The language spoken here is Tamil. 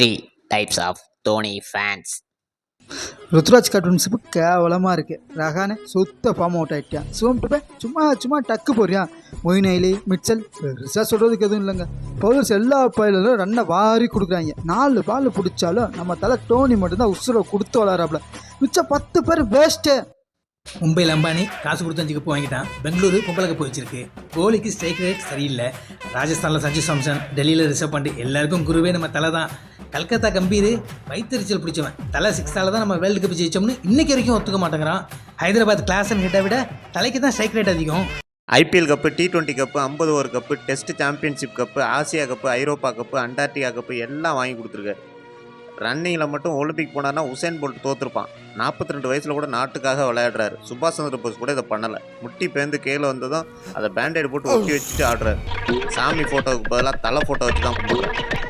Three types of Dhoni fans. Ruturaj கார்ட்டூன்ஸுக்கு கேவலமாக இருக்குது. ரஹானே சுத்த ஃபார்ம் அவுட் ஆகிட்டான். சிவம் சும்மா டக்கு போறியா. மொயின் அலி, மிட்சல் பெருசாக சொல்கிறதுக்கு எதுவும் இல்லைங்க. பவுலர்ஸ் எல்லா பயிலும் ரன்னை வாரி கொடுக்குறாங்க. 4 பால் பிடிச்சாலும் நம்ம தலை டோனி மட்டும்தான் உசுரை கொடுத்து வளராப்புல. மிச்சம் 10 பேர் வேஸ்ட்டு. மும்பையில் அம்பானி காசு கொடுத்து 5 கப்பு வாங்கிட்டான். பெங்களூரு பொங்கலுக்கு போயிச்சிருக்கு. கோலிக்கு ஸ்ட்ரைக் ரேட் சரியில்லை. ராஜஸ்தானில் சஞ்சு சாம்சன், டெல்லியில் ரிஷப் பண்ட், எல்லாருக்கும் குருவே நம்ம தலை தான். கல்கத்தா கம்பீர் வயிற்றுச்சல் பிடிச்சவன். தலை 6ஆல் தான் நம்ம வேர்ல்டு கப் ஜெயிச்சோம்னு இன்னைக்கு வரைக்கும் ஒத்துக்க மாட்டேங்கிறான். ஹைதராபாத் கிளாஸ் அண்ட் ஹிட்டை விட தலைக்கு தான் ஸ்ட்ரைக் ரேட் அதிகம். IPL cup, T20 cup, 50 over cup, test championship cup, Asia cup, ஐரோப்பா கப்பு, அண்டார்டிகா கப்பு எல்லாம் வாங்கி கொடுத்துருக்காரு. ரன்னிங்கில் மட்டும் ஒலிம்பிக் போனார்னா உசேன் போல்ட் தோற்றுருப்பான். 42 வயசில் கூட நாட்டுக்காக விளையாடுறாரு. சுபாஷ் சந்திர போஸ் கூட இதை பண்ணலை. முட்டி பேர்ந்து கீழே வந்ததும் அதை பேண்டேட் போட்டு ஒட்டி வச்சுட்டு ஆடுறாரு. சாமி ஃபோட்டோவுக்கு பதிலாக தலை ஃபோட்டோ வச்சு தான் கும்பிட்றாரு.